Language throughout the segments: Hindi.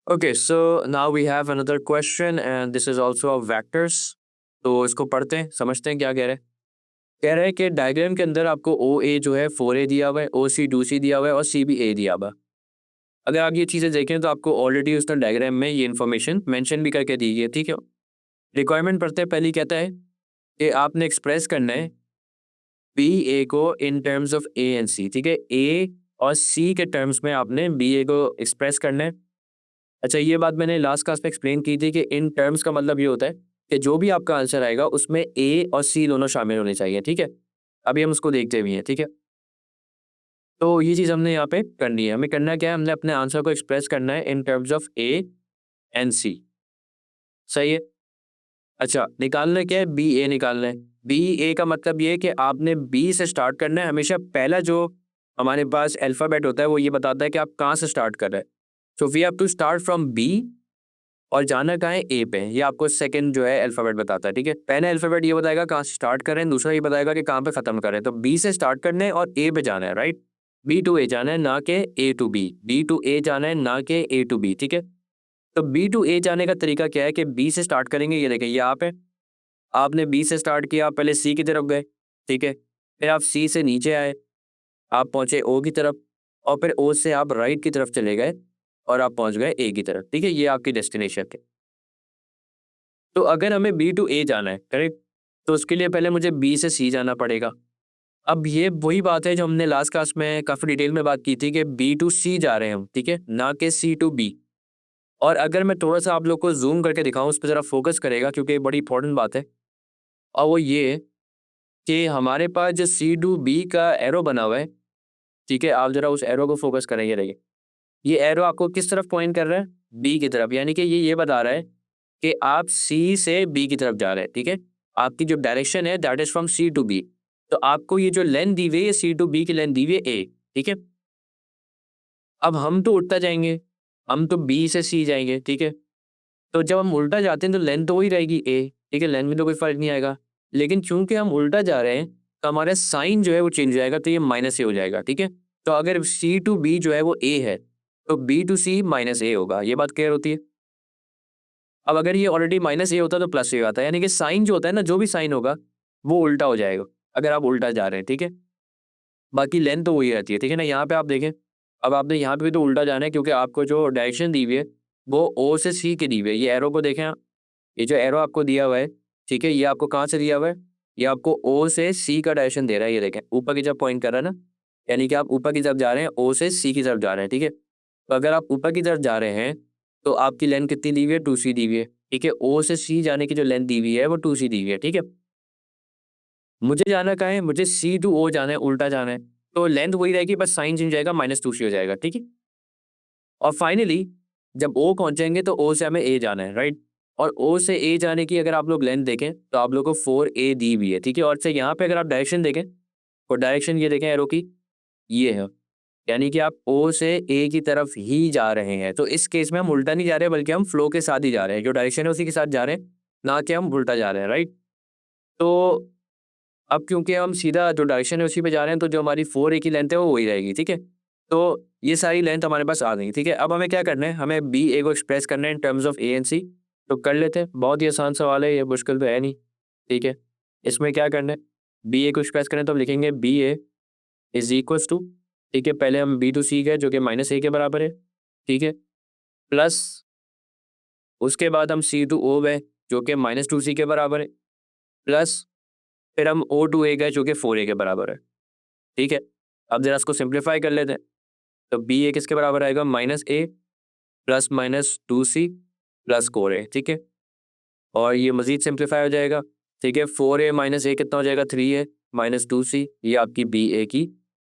Okay, so now we have another question and this is also of vectors. तो इसको पढ़ते हैं, समझते हैं क्या कह रहे हैं। कह रहे हैं कि डायग्राम के अंदर आपको ओ ए जो है 4a दिया हुआ है, ओ सी 2c दिया हुआ है और सी भी a दिया हुआ है। अगर आप ये चीज़ें देखें तो आपको ऑलरेडी उसने डायग्राम में ये इन्फॉर्मेशन मेंशन भी करके दी है, ठीक है। रिक्वायरमेंट पढ़ते हैं, पहली कहता है कि आपने एक्सप्रेस करना है बी ए को in terms of A and C, ठीक है। ए और सी के टर्म्स में आपने बी ए को एक्सप्रेस करना है। अच्छा, ये बात मैंने लास्ट क्लास में एक्सप्लेन की थी कि इन टर्म्स का मतलब ये होता है कि जो भी आपका आंसर आएगा उसमें ए और सी दोनों शामिल होने चाहिए, ठीक है। अभी हम उसको देखते भी हैं, ठीक है। तो ये चीज़ हमने यहाँ पे करनी है। हमें करना क्या है, हमने अपने आंसर को एक्सप्रेस करना है in terms of A and C. सही है। अच्छा, निकालना क्या है, बी ए निकालना है। बी ए का मतलब ये है कि आपने बी से स्टार्ट करना है। हमेशा पहला जो हमारे पास अल्फ़ाबेट होता है वो ये बताता है कि आप कहाँ से स्टार्ट कर रहे हैं। So we have to start from B और जाना कहाँ है, ए पे। ये आपको सेकंड जो है अल्फ़ाबेट बताता है, ठीक है। पहला अल्फ़ाबेट ये बताएगा कहाँ से स्टार्ट करें, दूसरा ये बताएगा कि कहाँ पे ख़त्म करें। तो बी से स्टार्ट करना है और ए पे जाना है, राइट। बी टू ए जाना है, ना कि ए टू बी। बी टू ए जाना है, ना कि ए टू बी, ठीक है। तो बी टू ए जाने का तरीका क्या है कि बी से स्टार्ट करेंगे, ये देखें यहाँ पे आपने बी से स्टार्ट किया, आप पहले सी की तरफ गए, ठीक है। फिर आप सी से नीचे आए, आप पहुँचे ओ की तरफ और फिर ओ से आप राइट की तरफ चले गए और आप पहुँच गए ए की तरफ, ठीक है। ये आपकी डेस्टिनेशन है। तो अगर हमें बी टू ए जाना है, करेक्ट, तो उसके लिए पहले मुझे बी से सी जाना पड़ेगा। अब ये वही बात है जो हमने लास्ट क्लास में काफ़ी डिटेल में बात की थी कि बी टू सी जा रहे हैं हम, ठीक है, ना कि सी टू बी। और अगर मैं थोड़ा-सा आप लोग को ज़ूम करके दिखाऊँ, उस पे ज़रा फ़ोकस करेगा क्योंकि ये बड़ी इंपॉर्टेंट बात है। और वो ये कि हमारे पास जो सी टू बी का एरो बना हुआ है, ठीक है, आप ज़रा उस एरो को फ़ोकस करें, ये रहिए। ये एरो आपको किस तरफ पॉइंट कर रहा है? बी की तरफ, यानी कि ये बता रहा है कि आप सी से बी की तरफ जा रहे हैं, ठीक है? आपकी जो डायरेक्शन है that is from C to B. तो आपको ये जो लेंथ दी हुई है, सी टू बी की लेंथ दी हुई है ए, ठीक है? अब हम तो उल्टा जाएँगे, हम तो बी से सी जाएँगे, ठीक है? तो जब हम उल्टा जाते हैं तो लेंथ तो वही रहेगी ए, ठीक है? लेंथ में तो कोई फ़र्क नहीं आएगा। लेकिन चूँकि हम उल्टा जा रहे हैं, तो हमारा साइन जो है वो चेंज हो जाएगा, तो ये माइनस ए हो जाएगा, ठीक है? तो अगर सी टू बी जो है वो ए है, तो बी टू सी माइनस ए होगा। ये बात क्लियर होती है? अब अगर ये ऑलरेडी माइनस ए होता तो प्लस ए आता, यानी कि साइन जो होता है ना, जो भी साइन होगा, वो उल्टा हो जाएगा, अगर आप उल्टा जा रहे हैं, ठीक है? बाकी लेंथ तो वही रहती है, ठीक है ना? यहाँ पे आप देखें, अब आपने यहाँ पे भी तो उल्टा जाना है क्योंकि आपको जो डायरेक्शन दी हुई है, वो ओ से सी की दी हुई है। ये एरो को देखें आप, ये जो एरो आपको दिया हुआ है, ठीक है? ये आपको कहाँ से दिया हुआ है? ये आपको ओ से सी का डायरेक्शन दे रहा है, ये देखें, ऊपर की तरफ पॉइंट कर रहा है ना? यानी कि आप ऊपर की तरफ जा रहे हैं, ओ से सी की तरफ जा रहे हैं, ठीक है? तो अगर आप ऊपर की तरफ जा रहे हैं, तो आपकी लेंथ कितनी दी हुई है? 2c दी हुई है, ठीक है? ओ से सी जाने की जो लेंथ दी हुई है, वो 2c दी हुई है, ठीक है? मुझे जाना कहाँ है? मुझे सी टू ओ जाना है, उल्टा जाना है। तो लेंथ वही रहेगी, बस साइन चेंज हो जाएगा, -2c हो जाएगा, ठीक है? और फाइनली जब ओ पहुँचेंगे तो ओ से हमें ए जाना है, राइट? और ओ से ए जाने की अगर आप लोग लेंथ देखें, तो आप लोगों को 4a दी हुई है, ठीक है? और से यहाँ पे अगर आप डायरेक्शन देखें, तो डायरेक्शन ये देखें एरो की, ये है। यानी कि आप ओ से ए की तरफ ही जा रहे हैं। तो इस केस में हम उल्टा नहीं जा रहे बल्कि हम फ्लो के साथ ही जा रहे हैं। जो डायरेक्शन है उसी के साथ जा रहे हैं, ना कि हम उल्टा जा रहे हैं, राइट? तो अब क्योंकि हम सीधा जो डायरेक्शन है उसी पे जा रहे हैं, तो जो हमारी 4a की लेंथ है वो वही रहेगी, ठीक है? तो ये सारी लेंथ हमारे पास आ गई, ठीक है? अब हमें क्या करना है? हमें बी ए को एक्सप्रेस करना है in terms of A and C. तो कर लेते हैं, बहुत ही आसान सवाल है, ये मुश्किल तो है नहीं, ठीक है? इसमें क्या करना है? बी ए को एक्सप्रेस करें तो हम लिखेंगे B A is equals to, ठीक है? पहले हम बी टू सी गए जो कि -a के बराबर है, ठीक है? प्लस उसके बाद हम सी टू ओ गए जो कि -2c के बराबर है, प्लस फिर हम ओ टू ए गए जो कि 4a के बराबर है, ठीक है? अब ज़रा इसको सिंप्लीफाई कर लेते हैं। तो बी ए किसके बराबर आएगा? -a plus -2c plus 4a, ठीक है? और ये मज़ीद सिंप्लीफाई हो जाएगा, ठीक है? 4a माइनस a कितना हो जाएगा? 3a माइनस 2c, ये आपकी बी ए की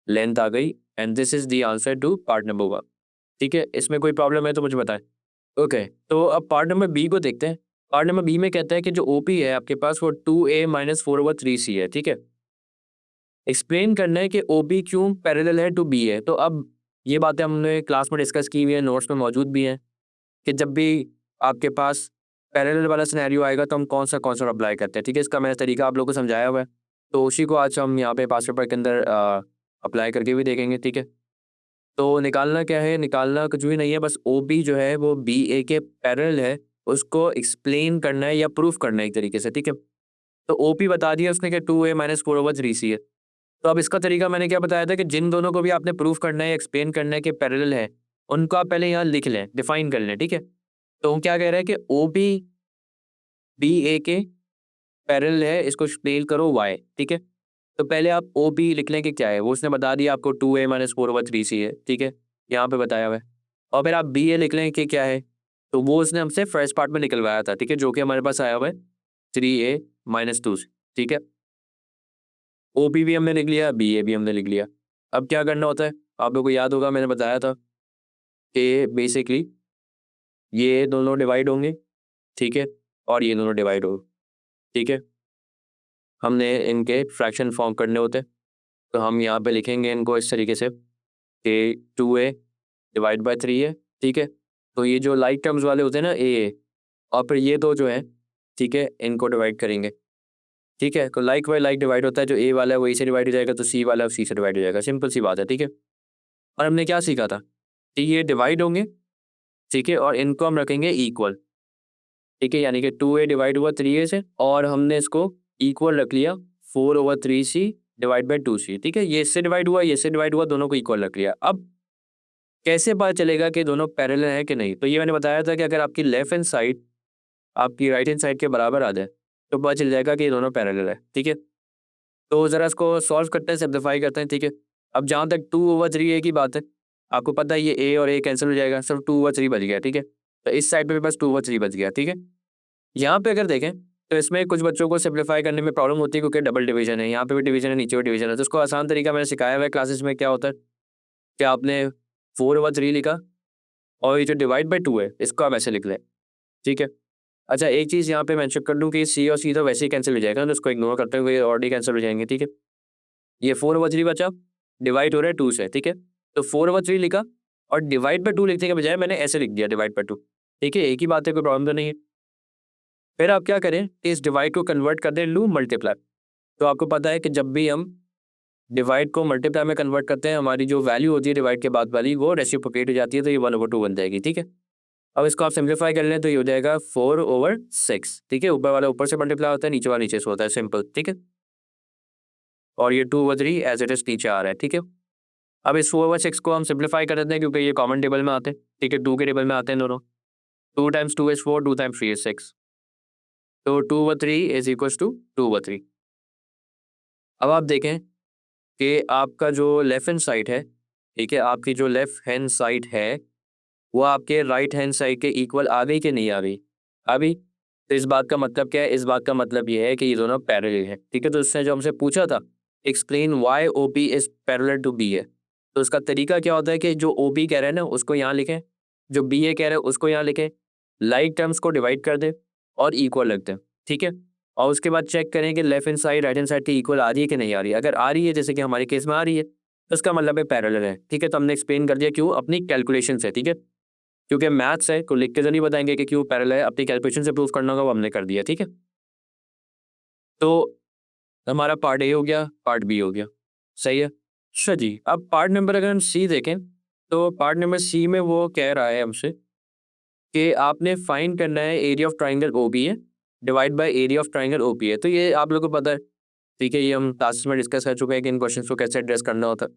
लेंथ आ गई and this is the answer to part number 1, ठीक है? इसमें कोई प्रॉब्लम है तो मुझे बताएँ। ओके, तो अब पार्ट नंबर बी को देखते हैं। पार्ट नंबर बी में कहता है कि जो ओपी है आपके पास वो 2a माइनस 4/3c है, ठीक है? एक्सप्लेन करना है कि ओपी क्यों पैरेलल है टू बी है। तो अब ये बातें हमने क्लास में डिस्कस की हुई है, नोट्स में मौजूद भी हैं कि जब भी आपके पास पैरेलल वाला सिनेरियो आएगा तो हम कौन सा कॉन्सेप्ट अप्लाई करते हैं, ठीक है? इसका मैंने तरीका आप लोगों को समझाया हुआ है। तो उसी को आज हम यहाँ पे पास पेपर के अंदर अप्लाई करके भी देखेंगे, ठीक है? तो निकालना क्या है, निकालना कुछ भी नहीं है, बस ओ बी जो है वो बी ए के पैरेलल है, उसको एक्सप्लेन करना है या प्रूफ करना है एक तरीके से, ठीक है। तो ओ पी बता दिया उसने कि 2a माइनस 4/3c है। तो अब इसका तरीका मैंने क्या बताया था कि जिन दोनों को भी आपने प्रूफ करना है, एक्सप्लेन करना है कि पैरेलल है, उनको आप पहले यहाँ लिख लें, डिफाइन कर लें, ठीक है। तो वो क्या कह रहा है कि ओ बी बी ए के पैरेलल है, इसको एक्सप्लेन करो वाई, ठीक है। तो पहले आप ओ बी लिख लें कि क्या है, वो उसने बता दिया आपको 2a माइनस 4/3c है, ठीक है, यहाँ पे बताया हुआ है। और फिर आप बी ए लिख लें कि क्या है, तो वो उसने हमसे फर्स्ट पार्ट में निकलवाया था, ठीक है, जो कि हमारे पास आया हुआ है 3a माइनस 2, ठीक है। ओ पी भी हमने लिख लिया, बी ए भी हमने लिख लिया। अब क्या करना होता है, आप लोगों को याद होगा मैंने बताया था कि बेसिकली ये दोनों डिवाइड होंगे, ठीक है, और ये दोनों डिवाइड हो, ठीक है। हमने इनके फ्रैक्शन फॉर्म करने होते हैं, तो हम यहाँ पे लिखेंगे इनको इस तरीके से कि 2a डिवाइड बाय 3 है, ठीक है। तो ये जो लाइक टर्म्स वाले होते हैं ना ए, और फिर ये दो जो है, ठीक है, इनको डिवाइड करेंगे, ठीक है। तो लाइक बाय लाइक डिवाइड होता है, जो ए वाला है वो ए से डिवाइड हो जाएगा, तो सी वाला सी से डिवाइड हो जाएगा, सिंपल सी बात है, ठीक है। और हमने क्या सीखा था कि ये डिवाइड होंगे, ठीक है, और इनको हम रखेंगे इक्वल, ठीक है, यानी कि 2a डिवाइड हुआ 3a से, और हमने इसको इक्वल रख लिया 4/3c डिवाइड बाई 2c, ठीक है। ये इससे डिवाइड हुआ, ये इससे डिवाइड हुआ, दोनों को इक्वल रख लिया। अब कैसे पता चलेगा कि दोनों पैरेलल है कि नहीं, तो ये मैंने बताया था कि अगर आपकी लेफ्ट हैंड साइड आपकी राइट हैंड साइड के बराबर आ जाए तो पता चल जाएगा कि ये दोनों पैरेलल है, ठीक है। तो ज़रा इसको सॉल्व करते हैं, सिम्प्लीफाई करते हैं, ठीक है। अब जहाँ तक 2/3a की बात है, आपको पता है ये a और a कैंसिल हो जाएगा, सिर्फ 2/3 बच गया, ठीक है। तो इस साइड पे भी बस 2/3 बच गया, ठीक है। यहाँ पे अगर देखें तो इसमें कुछ बच्चों को सिम्प्लीफाई करने में प्रॉब्लम होती है क्योंकि डबल डिवीजन है, यहाँ पे भी डिवीजन है, नीचे भी डिवीजन है। तो उसको आसान तरीका मैंने सिखाया हुआ है क्लासेस में, क्या होता है कि आपने 4/3 लिखा और ये जो डिवाइड बाई 2 है इसको आप ऐसे लिख लें, ठीक है। अच्छा, एक चीज़ यहाँ पे मेंशन कर दूँ कि सी और सी तो वैसे ही कैंसिल हो जाएगा, तो उसको इग्नोर करते हुए ऑलरेडी कैंसिल हो जाएंगे, ठीक है। ये 4/3 बचा, डिवाइड हो रहा है 2 से, ठीक है। तो 4/3 लिखा और डिवाइड बाई 2 लिखने के बजाय मैंने ऐसे लिख दिया डिवाइड बाई 2, ठीक है, एक ही बात है, कोई प्रॉब्लम तो नहीं है। फिर आप क्या करें कि इस डिवाइड को कन्वर्ट कर दें लू मल्टीप्लाई। तो आपको पता है कि जब भी हम डिवाइड को मल्टीप्लाई में कन्वर्ट करते हैं, हमारी जो वैल्यू होती है डिवाइड के बाद वाली वो रेसिप्रोकेट हो जाती है, तो ये 1/2 बन जाएगी, ठीक है। अब इसको आप सिंप्लीफाई कर लें तो ये हो जाएगा 4/6, ठीक है। ऊपर वाला ऊपर से मल्टीप्लाई होता है, नीचे वाला नीचे से होता है, सिंपल, ठीक है। और ये 2/3 एज इट इज नीचे आ रहा है, ठीक है। अब इस 4/6 को हम सिंप्लीफाई कर देते हैं क्योंकि ये कॉमन टेबल में आते हैं, ठीक है, 2 के टेबल में आते हैं दोनों। 2 टाइम्स 2 इज 4, 2 टाइम्स 3 इज 6, तो 2/3 इज इक्वल टू 2/3। अब आप देखें कि आपका जो लेफ्ट हैंड साइड है, ठीक है, आपकी जो लेफ्ट हैंड साइड है वो आपके राइट हैंड साइड के इक्वल आ गई कि नहीं आ गई, आ गई। तो इस बात का मतलब क्या है, इस बात का मतलब ये है कि ये दोनों पैरेलल है, ठीक है। तो उसने जो हमसे पूछा था explain why O P is parallel to B A, तो उसका तरीका क्या होता है कि जो ओ पी कह रहे हैं ना उसको यहाँ लिखें, जो बी ए कह रहे हैं उसको यहाँ लिखें, लाइक टर्म्स को डिवाइड कर दें और इक्वल रख दें, ठीक है। और उसके बाद चेक करें कि left hand side right hand side की इक्वल आ रही है कि नहीं आ रही है। अगर आ रही है, जैसे कि हमारे केस में आ रही है, तो उसका मतलब है पैरेलल है, ठीक है। तो हमने एक्सप्लेन कर दिया क्यों, अपनी कैलकुलेशन से, ठीक है। क्योंकि मैथ्स है, को लिख के तो नहीं बताएंगे कि क्यों पैरेलल है, अपनी कैलकुलेशन से प्रूव करना होगा, वो हमने कर दिया, ठीक है। तो हमारा पार्ट ए हो गया, पार्ट बी हो गया, सही है। अच्छा जी, अब पार्ट नंबर अगर हम सी देखें तो पार्ट नंबर सी में वो कह रहा है हमसे कि आपने फाइंड करना है area of triangle O B है divide by area of triangle O P है। तो ये आप लोगों को पता है, ठीक है, ये हम क्लासेस में डिस्कस कर चुके हैं कि इन क्वेश्चन को कैसे एड्रेस करना होता है।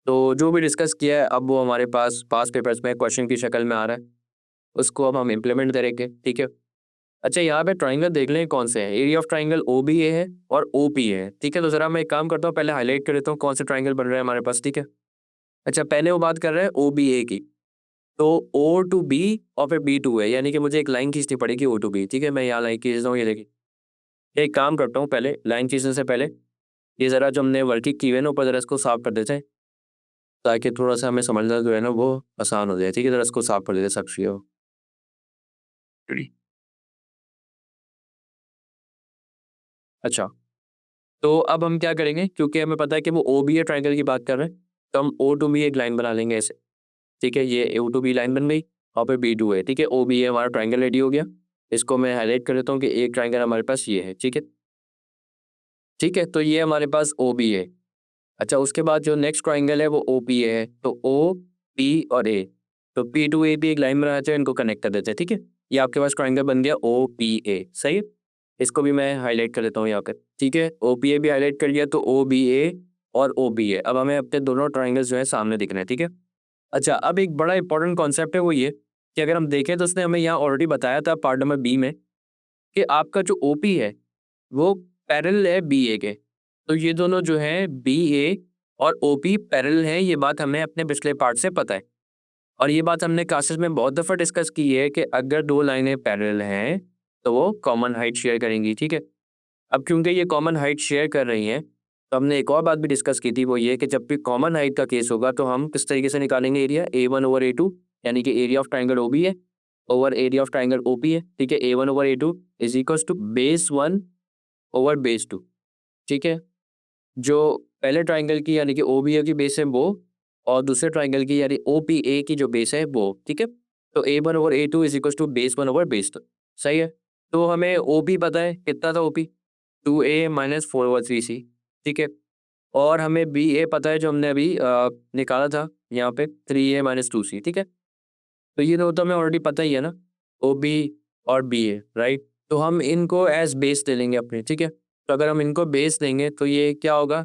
तो जो भी डिस्कस किया है अब वो हमारे पास पास पेपर्स में क्वेश्चन की शक्ल में आ रहा है, उसको अब हम इम्प्लीमेंट करेंगे, ठीक है। अच्छा, यहाँ पे ट्राइंगल देख लें कौन से हैं, area of triangle O B A है और ओ पी है, ठीक है। तो जरा मैं एक काम करता हूँ, पहले हाईलाइट कर देता हूँ कौन से ट्राइंगल बन रहे हैं हमारे पास, ठीक है। अच्छा, पहले वो बात कर रहे हैं ओ बी ए की, तो ओ टू बी और फिर बी टू है, यानी कि मुझे एक लाइन खींचनी पड़ेगी ओ टू बी, ठीक है। मैं यहाँ लाइन खींचता हूँ, ये देखिए, एक काम करता हूँ, पहले लाइन खींचने से पहले ये ज़रा जो हमने वर्किंग की हुई है ना ऊपर, ज़रा इसको साफ कर देते हैं ताकि थोड़ा सा हमें समझना जो है ना वो आसान हो जाए, ठीक है। ज़रा इसको साफ कर देते हैं सब चीज़ों। अच्छा, तो अब हम क्या करेंगे, क्योंकि हमें पता है कि वो ओ बी ए ट्राइंगल की बात कर रहे हैं, तो हम ओ टू बी एक लाइन बना लेंगे ऐसे, ठीक है। ये ओ टू बी लाइन बन गई और फिर बी टू है, ठीक है। ओ बी ए हमारा ट्राइंगल रेडी हो गया। इसको मैं हाईलाइट कर देता हूँ कि एक ट्राइंगल हमारे पास ये है, ठीक है। ठीक है, तो ये हमारे पास ओ बी है। अच्छा, उसके बाद जो नेक्स्ट ट्राइंगल है वो ओ पी ए है, तो ओ पी और ए, तो पी टू ए भी एक लाइन बनाते हैं, इनको कनेक्ट कर देते हैं, ठीक है। ये आपके पास ट्राइंगल बन गया ओ पी ए, सही है। इसको भी मैं हाईलाइट कर देता हूँ यहाँ पे, ठीक है। ओ पी ए भी हाईलाइट कर लिया, तो ओ बी ए और ओ बी ए, अब हमें अपने दोनों ट्राइंगल्स जो है सामने दिख रहे हैं, ठीक है। अच्छा, अब एक बड़ा इंपॉर्टेंट कॉन्सेप्ट है वो ये कि अगर हम देखें तो उसने हमें यहाँ ऑलरेडी बताया था पार्ट नंबर बी में कि आपका जो ओ पी है वो पैरेलल है बी ए के। तो ये दोनों जो है बी ए और ओ पी पैरेलल हैं, ये बात हमें अपने पिछले पार्ट से पता है। और ये बात हमने क्लासेस में बहुत दफ़ा डिस्कस की है कि अगर दो लाइनें पैरेलल हैं तो वो कॉमन हाइट शेयर करेंगी, ठीक है। अब क्योंकि ये कॉमन हाइट शेयर कर रही हैं, तो हमने एक और बात भी डिस्कस की थी, वो ये कि जब भी कॉमन हाइट का केस होगा तो हम किस तरीके से निकालेंगे area, A one over A two, यानी कि area of triangle O B है over area of triangle O P है, ठीक है। A one over A two is equal to base one over base two, ठीक है। जो पहले ट्राइंगल की यानी कि ओ बी ए की बेस है वो, और दूसरे ट्राइंगल की यानी ओ पी ए की जो बेस है वो, ठीक है। तो A one over A two is equal to base one over base two, सही है। तो हमें ओ पी पता है, कितना था O P, two A minus four over three C, ठीक है। और हमें बी ए पता है जो हमने अभी निकाला था यहाँ पे, थ्री ए माइनस टू सी, ठीक है। तो ये तो हमें ऑलरेडी पता ही है ना, ओ बी और बी ए, राइट। तो हम इनको एज बेस ले लेंगे अपने, ठीक है। तो अगर हम इनको बेस लेंगे तो ये क्या होगा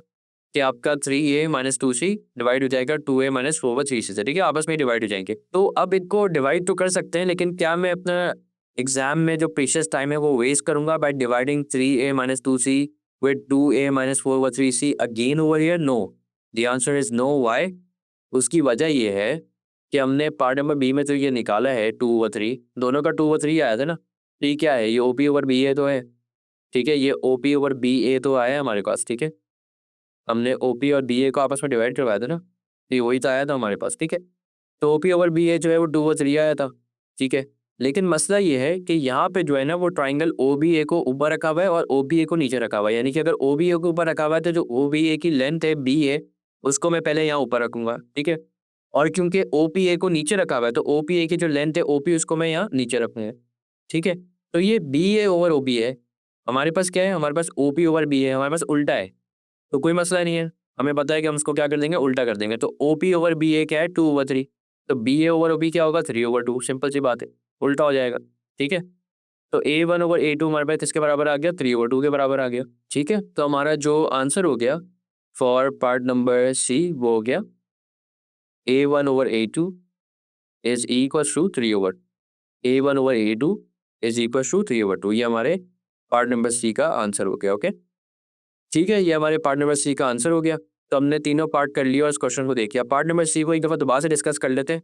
कि आपका three A minus two C divide हो जाएगा two A minus four by three C से, ठीक है। आपस में डिवाइड हो जाएंगे। तो अब इनको डिवाइड तो कर सकते हैं, लेकिन क्या मैं अपना एग्जाम में जो प्रीशियस टाइम है वो वेस्ट करूंगा by dividing three A minus two C with two A minus four by three C again over here? No, the answer is no. Why? उसकी वजह ये है कि हमने पार्ट नंबर बी में तो ये निकाला है टू ओवर थ्री, दोनों का टू ओवर थ्री आया था ना। तो ये क्या है, ये ओ पी ओवर बी ए तो है, ठीक है। ये ओ पी ओवर बी ए तो आया है हमारे पास, ठीक है। हमने ओ पी और बी ए को आपस में डिवाइड करवाया था ना, तो ये वही तो आया था हमारे पास, ठीक है। तो ओ पी ओवर बी ए जो है वो टू ओवर थ्री आया था, ठीक है। लेकिन मसला ये है कि यहाँ पे जो है ना वो ट्राइंगल ओ बी ए को ऊपर रखा हुआ है और ओ बी ए को नीचे रखा हुआ है, यानी कि अगर ओ बी ए को ऊपर रखा हुआ है तो जो ओ बी ए की लेंथ है बी ए, उसको मैं पहले यहाँ ऊपर रखूंगा, ठीक है। और क्योंकि ओ पी ए को नीचे रखा हुआ है तो ओ पी ए की जो लेंथ है ओ पी, उसको मैं यहाँ नीचे रखूंगा, ठीक है। तो ये बी ए ओवर ओ बी है, हमारे पास क्या है, हमारे पास ओ पी ओवर बी है, हमारे पास उल्टा है। तो कोई मसला नहीं है, हमें पता है कि हम उसको क्या कर देंगे, उल्टा कर देंगे। तो ओ पी ओवर बी ए क्या है, टू ओवर थ्री, तो बी ए ओवर ओ बी क्या होगा, थ्री ओवर टू, सिंपल सी बात है, उल्टा हो जाएगा, ठीक है। तो A one over A to हमारे पास किसके बराबर आ गया, थ्री ओवर टू के बराबर आ गया, ठीक है। तो हमारा जो आंसर हो गया फॉर पार्ट नंबर सी वो हो गया A one over A two is equal to three over, A one over A two is equal to three over two, ये हमारे पार्ट नंबर सी का आंसर हो गया, ओके। ठीक है, ये हमारे पार्ट नंबर सी का आंसर हो गया। तो हमने तीनों पार्ट कर लिया और इस क्वेश्चन को देखिए। पार्ट नंबर सी को एक दफ़ा दोबारा से डिस्कस कर लेते हैं।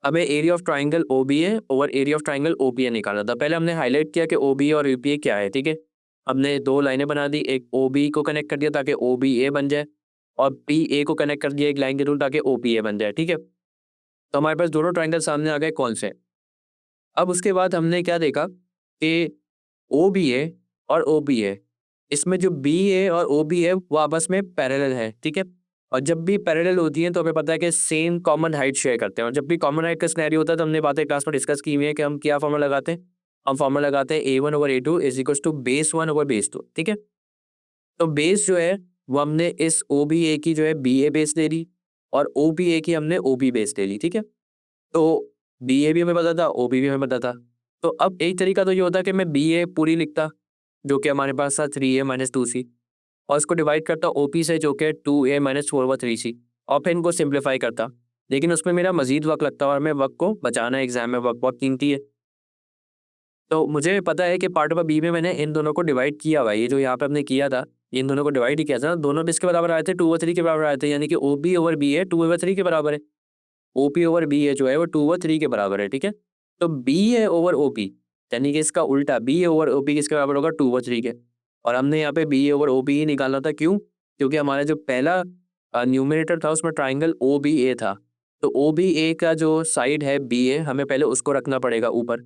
हमें area of triangle O B A और area of triangle O P A निकालना था। पहले हमने हाईलाइट किया कि ओ बी और यू पी ए क्या है, ठीक है। हमने दो लाइनें बना दी, एक ओ बी को कनेक्ट कर दिया ताकि ओ बी ए बन जाए, और पी ए को कनेक्ट कर दिया एक लाइन के थ्रू ताकि ओ पी ए बन जाए, ठीक है। तो हमारे पास दोनों ट्राइंगल सामने आ गए, कौन से। अब उसके बाद हमने क्या देखा कि ओ बी ए और ओ बी ए, इसमें जो बी ए और ओ बी है वो आपस में पैरेलल है, ठीक है। और जब भी पैरेलल होती हैं तो हमें पता है कि सेम कॉमन हाइट शेयर करते हैं, और जब भी कॉमन हाइट का सिनेरियो होता है तो हमने बातें क्लास में डिस्कस की हुई है कि हम क्या फॉर्मूला लगाते हैं, हम फॉर्मूला लगाते हैं A one over A two is equal to base one over base two, ठीक है। तो बेस जो है वो हमने इस ओ बी ए की जो है बी ए बेस ले ली, और ओ बी ए की हमने ओ बी बेस ले ली, ठीक है। तो बी ए भी हमें पता था, ओ बी भी हमें पता था। तो अब एक तरीका तो ये होता कि मैं बी ए पूरी लिखता, जो कि हमारे पास था three A minus two C, और इसको डिवाइड करता ओ पी से जो कि two A minus four over three C, और फिर इनको सिंप्लीफाई करता। लेकिन उसमें मेरा मजीद वक्त लगता और मैं वक्त को बचाना है, एग्जाम में वक्त बहुत कीमती है। तो मुझे पता है कि पार्ट नंबर बी में मैंने इन दोनों को डिवाइड किया हुआ है, ये जो यहाँ पे हमने किया था, इन दोनों को डिवाइड ही किया था ना, दोनों भी इसके बराबर आए थे, टू ओवर थ्री के बराबर आए थे, यानी कि O B over B A two over three के बराबर है। O P over B A जो है वो टू ओवर थ्री के बराबर है, ठीक है। तो बी ए ओवर ओ पी, यानी कि इसका उल्टा बी ए ओवर ओ पी किसके बराबर होगा, टू ओवर थ्री के। और हमने यहाँ पे बी ए ओवर ओ पी ही निकालना था, क्यों, क्योंकि हमारा जो पहला न्यूमरेटर था उसमें ट्राइंगल ओ बी ए था। तो ओ बी ए का जो साइड है बी ए, हमें पहले उसको रखना पड़ेगा ऊपर,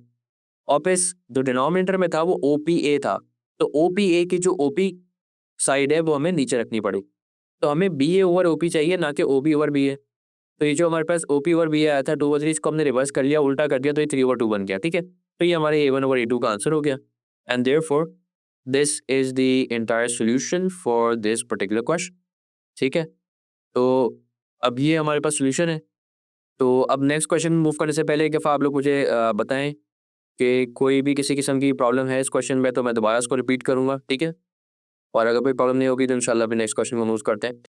और फिर जो डिनोमिनेटर में था वो ओ पी ए था। तो ओ पी ए की जो ओ पी साइड है वो हमें नीचे रखनी पड़ी। तो हमें बी ए ओवर ओ पी चाहिए, ना कि O B over B A. तो ये जो हमारे पास ओ पी ओवर बी आया था टू ओवर थ्री, इसको हमने रिवर्स कर लिया, उल्टा कर दिया, तो ये थ्री ओवर टू बन गया, ठीक है। तो ये हमारे ए वन ओवर ए टू का आंसर हो गया। And therefore this is the entire solution for this particular question, ठीक है। तो अब ये हमारे पास सॉल्यूशन है। तो अब नेक्स्ट क्वेश्चन मूव करने से पहले एक दफ़ा आप लोग मुझे बताएँ कि कोई भी किसी किस्म की प्रॉब्लम है इस क्वेश्चन में, तो मैं दोबारा इसको रिपीट करूँगा, ठीक है? और अगर कोई प्रॉब्लम नहीं होगी तो इंशाल्लाह फिर नेक्स्ट क्वेश्चन को मूव करते हैं।